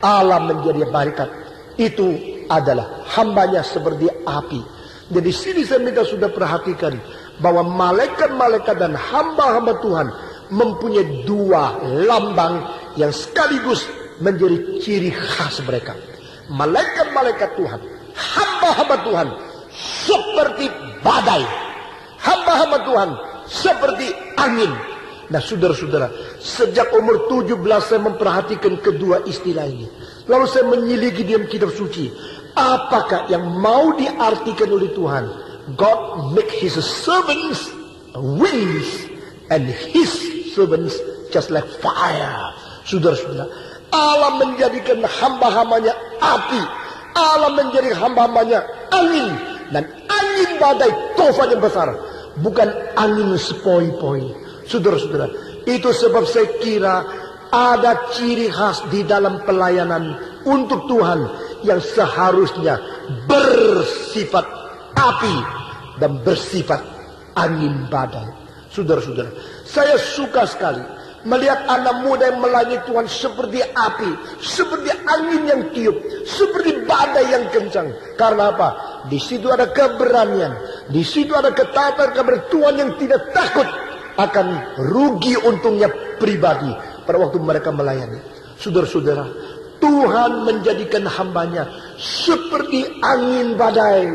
alam menjadi malaikat. Itu adalah hambanya seperti api. Jadi di sini saya minta sudah perhatikan bahwa malaikat-malaikat dan hamba-hamba Tuhan mempunyai dua lambang yang sekaligus menjadi ciri khas mereka. Malaikat-malaikat Tuhan, hamba-hamba Tuhan seperti badai, hamba-hamba Tuhan seperti angin. Nah saudara-saudara, sejak umur 17 saya memperhatikan kedua istilah ini. Lalu saya menyelidiki dalam kitab suci, apakah yang mau diartikan oleh Tuhan? God make his servants wings and his servants just like fire. Saudara-saudara, Allah menjadikan hamba-hambanya api, Allah menjadi hamba-hambanya angin, dan angin badai tofan yang besar, bukan angin sepoi-poi. Saudara-saudara, itu sebab saya kira ada ciri khas di dalam pelayanan untuk Tuhan yang seharusnya bersifat api dan bersifat angin badai. Saudara-saudara, saya suka sekali melihat anak muda yang melayani Tuhan seperti api, seperti angin yang tiup, seperti badai yang kencang. Karena apa? Di situ ada keberanian, di situ ada ketaatan kepada Tuhan yang tidak takut akan rugi untungnya pribadi pada waktu mereka melayani. Saudara-saudara, Tuhan menjadikan hambanya seperti angin badai.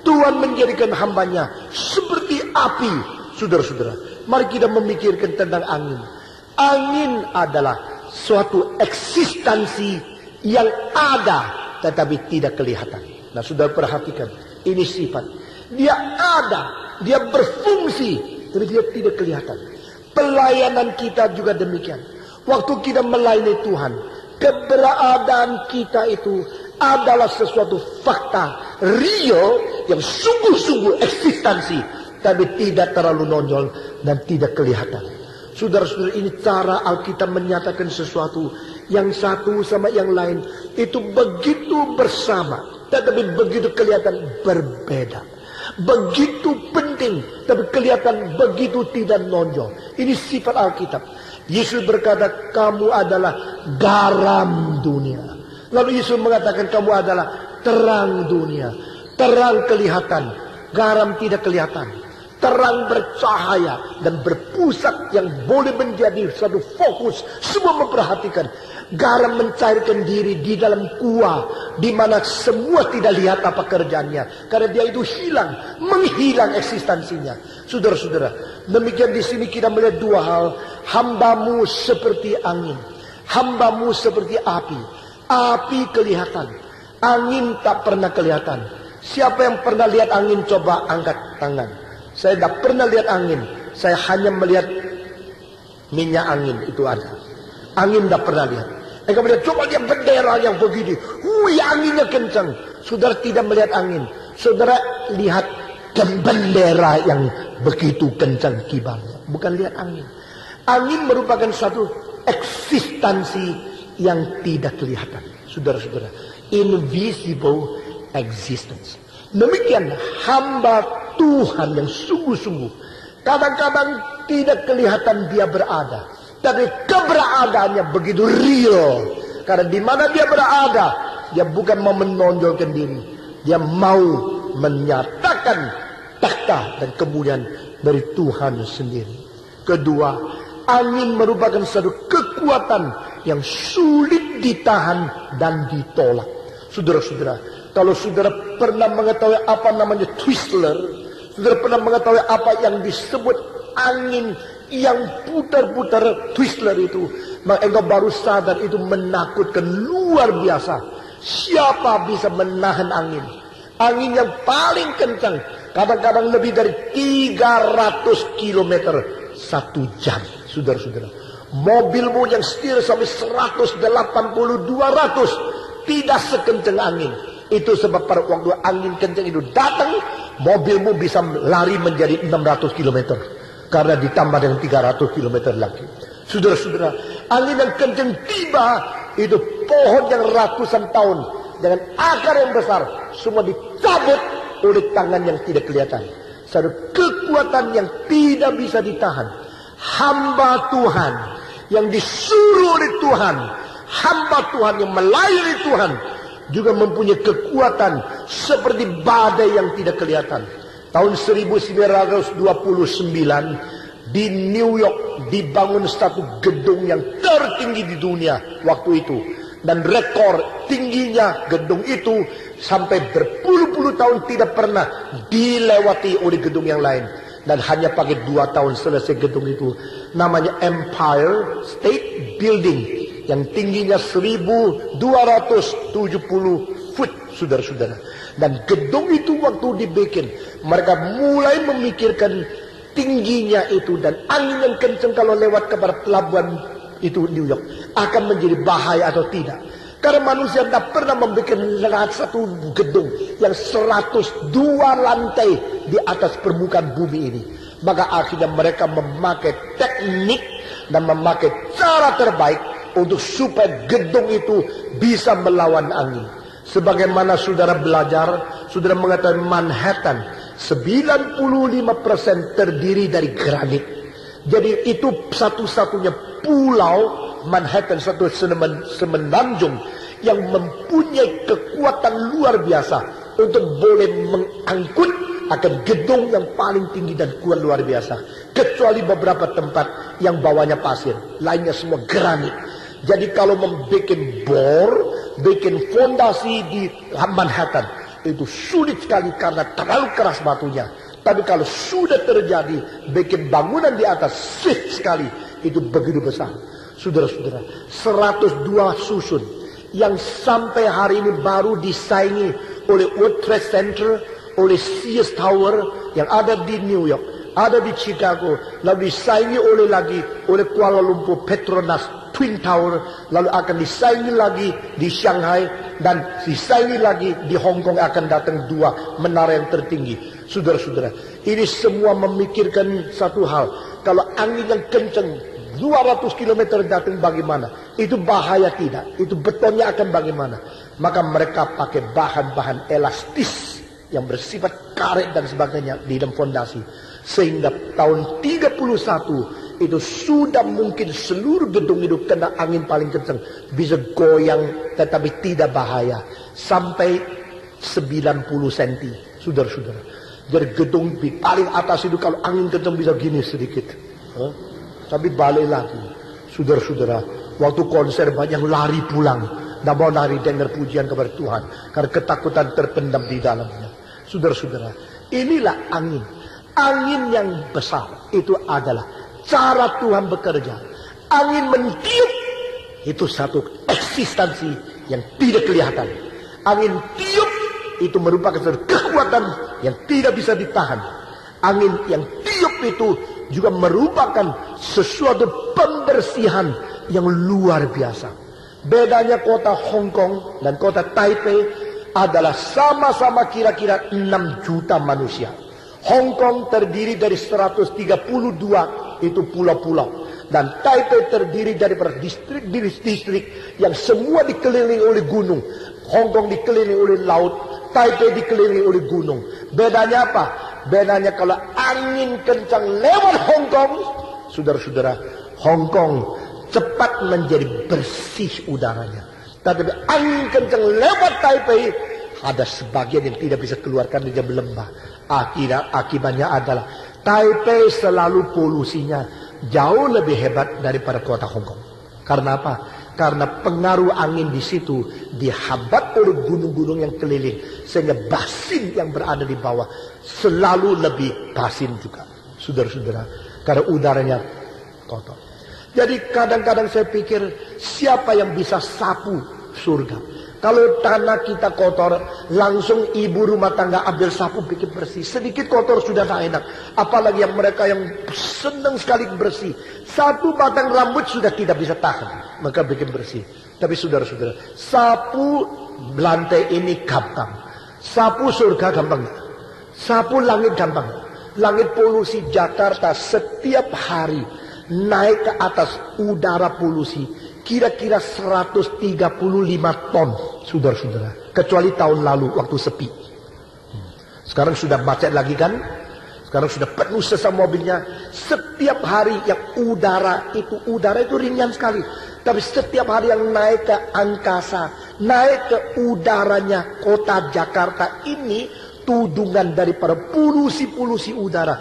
Tuhan menjadikan hambanya seperti api. Saudara-saudara, mari kita memikirkan tentang angin. Angin adalah suatu eksistensi yang ada tetapi tidak kelihatan. Nah, saudara perhatikan, ini sifat. Dia ada, dia berfungsi, tapi dia tidak kelihatan. Pelayanan kita juga demikian. Waktu kita melayani Tuhan, keberadaan kita itu adalah sesuatu fakta real yang sungguh-sungguh eksistensi, tapi tidak terlalu nonjol dan tidak kelihatan. Saudara-saudara, ini cara Alkitab menyatakan sesuatu yang satu sama yang lain itu begitu bersama, tetapi begitu kelihatan berbeda. Begitu penting, tapi kelihatan begitu tidak nonjol. Ini sifat Alkitab. Yesus berkata, kamu adalah garam dunia. Lalu Yesus mengatakan, kamu adalah terang dunia. Terang kelihatan, garam tidak kelihatan. Terang bercahaya dan berpusat yang boleh menjadi satu fokus. Semua memperhatikan. Garam mencairkan diri di dalam kuah, di mana semua tidak lihat apa kerjaannya, karena dia itu hilang, menghilang eksistensinya. Saudara-saudara, demikian di sini kita melihat dua hal. Hambamu seperti angin, hambamu seperti api. Api kelihatan, angin tak pernah kelihatan. Siapa yang pernah lihat angin? Coba angkat tangan. Saya tidak pernah lihat angin. Saya hanya melihat minyak angin itu ada. Angin tidak pernah lihat. Kemudian coba lihat bendera yang begini. Anginnya kencang. Saudara tidak melihat angin. Saudara lihat bendera yang begitu kencang kibarnya. Bukan lihat angin. Angin merupakan satu eksistensi yang tidak kelihatan. Saudara-saudara, invisible existence. Demikian hamba Tuhan yang sungguh-sungguh. Kadang-kadang tidak kelihatan dia berada, tapi keberadaannya begitu real. Karena di mana dia berada, dia bukan mau menonjolkan diri, dia mau menyatakan takhta dan kemuliaan dari Tuhan sendiri. Kedua, angin merupakan satu kekuatan yang sulit ditahan dan ditolak. Saudara-saudara, kalau saudara pernah mengetahui apa namanya Twister, saudara pernah mengetahui apa yang disebut angin yang putar-putar Twister itu, maka engkau baru sadar itu menakutkan luar biasa. Siapa bisa menahan angin? Angin yang paling kencang, kadang-kadang lebih dari 300 km satu jam. Saudara-saudara, mobilmu yang setir sampai 180, 200 tidak sekencang angin. Itu sebab pada waktu angin kencang itu datang, mobilmu bisa lari menjadi 600 km. Karena ditambah dengan 300 km lagi. Saudara-saudara, angin yang kencang tiba, itu pohon yang ratusan tahun dengan akar yang besar, semua dicabut oleh tangan yang tidak kelihatan. Satu kekuatan yang tidak bisa ditahan. Hamba Tuhan yang disuruh oleh Tuhan, hamba Tuhan yang melayani Tuhan juga mempunyai kekuatan seperti badai yang tidak kelihatan. Tahun 1929 di New York dibangun satu gedung yang tertinggi di dunia waktu itu. Dan rekor tingginya gedung itu sampai berpuluh-puluh tahun tidak pernah dilewati oleh gedung yang lain. Dan hanya pakai 2 tahun selesai gedung itu. Namanya Empire State Building. Yang tingginya 1270 foot, saudara-saudara. Dan gedung itu waktu dibikin, mereka mulai memikirkan tingginya itu. Dan angin yang kencang kalau lewat kepada pelabuhan itu New York akan menjadi bahaya atau tidak. Karena manusia tidak pernah membuat satu gedung yang 102 lantai di atas permukaan bumi ini. Maka akhirnya mereka memakai teknik dan memakai cara terbaik untuk supaya gedung itu bisa melawan angin. Sebagaimana saudara belajar, saudara mengatakan Manhattan 95% terdiri dari granit. Jadi itu satu-satunya pulau Manhattan, satu semenanjung yang mempunyai kekuatan luar biasa untuk boleh mengangkut akan gedung yang paling tinggi dan kuat luar biasa. Kecuali beberapa tempat yang bawahnya pasir, lainnya semua granit. Jadi kalau membuat bor, bikin fondasi di Manhattan itu sulit sekali karena terlalu keras batunya. Tapi kalau sudah terjadi bikin bangunan di atas, swift sekali, itu begitu besar. Saudara-saudara, 102 susun yang sampai hari ini baru disaingi oleh World Trade Center, oleh Sears Tower yang ada di New York, ada di Chicago, lalu disaingi oleh Kuala Lumpur Petronas Twin Tower, lalu akan disaingi lagi di Shanghai, dan disaingi lagi di Hong Kong akan datang 2 menara yang tertinggi. Saudara-saudara, ini semua memikirkan satu hal. Kalau angin yang kencang 200 km datang bagaimana? Itu bahaya tidak? Itu betonnya akan bagaimana? Maka mereka pakai bahan-bahan elastis yang bersifat karet dan sebagainya di dalam fondasi. Sehingga tahun 31 itu sudah mungkin seluruh gedung itu kena angin paling kencang, bisa goyang tetapi tidak bahaya sampai 90 cm, saudara-saudara. Jadi gedung di paling atas itu kalau angin kencang bisa gini sedikit, tapi balik lagi, saudara-saudara. Waktu konser banyak lari pulang, tidak mau lari dengar pujian kepada Tuhan karena ketakutan terpendam di dalamnya. Saudara-saudara, inilah angin. Angin yang besar itu adalah cara Tuhan bekerja. Angin mentiup itu satu eksistensi yang tidak kelihatan. Angin tiup itu merupakan satu kekuatan yang tidak bisa ditahan. Angin yang tiup itu juga merupakan sesuatu pembersihan yang luar biasa. Bedanya kota Hong Kong dan kota Taipei adalah sama-sama kira-kira 6 juta manusia. Hong Kong terdiri dari 132 itu pulau-pulau. Dan Taipei terdiri dari distrik-distrik yang semua dikelilingi oleh gunung. Hong Kong dikelilingi oleh laut, Taipei dikelilingi oleh gunung. Bedanya apa? Bedanya kalau angin kencang lewat Hong Kong, saudara-saudara, Hong Kong cepat menjadi bersih udaranya. Tapi angin kencang lewat Taipei, ada sebagian yang tidak bisa keluarkan di dalam lembah. Akibatnya adalah Taipei selalu polusinya jauh lebih hebat daripada kota Hong Kong. Karena apa? Karena pengaruh angin di situ dihambat oleh gunung-gunung yang keliling, sehingga basin yang berada di bawah selalu lebih basin juga, saudara-saudara, karena udaranya kotor. Jadi kadang-kadang saya pikir, siapa yang bisa sapu surga? Kalau tanah kita kotor, langsung ibu rumah tangga ambil sapu bikin bersih. Sedikit kotor sudah tak enak. Apalagi yang mereka yang senang sekali bersih. Satu batang rambut sudah tidak bisa tahan, maka bikin bersih. Tapi saudara-saudara, sapu lantai ini gampang. Sapu surga gampang. Sapu langit gampang. Langit polusi Jakarta setiap hari naik ke atas udara polusi. Kira-kira 135 ton, saudara-saudara. Kecuali tahun lalu waktu sepi. Sekarang sudah macet lagi kan? Sekarang sudah penuh sesak mobilnya. Setiap hari yang udara itu ringan sekali. Tapi setiap hari yang naik ke angkasa, naik ke udaranya kota Jakarta ini, tudungan daripada polusi-polusi udara.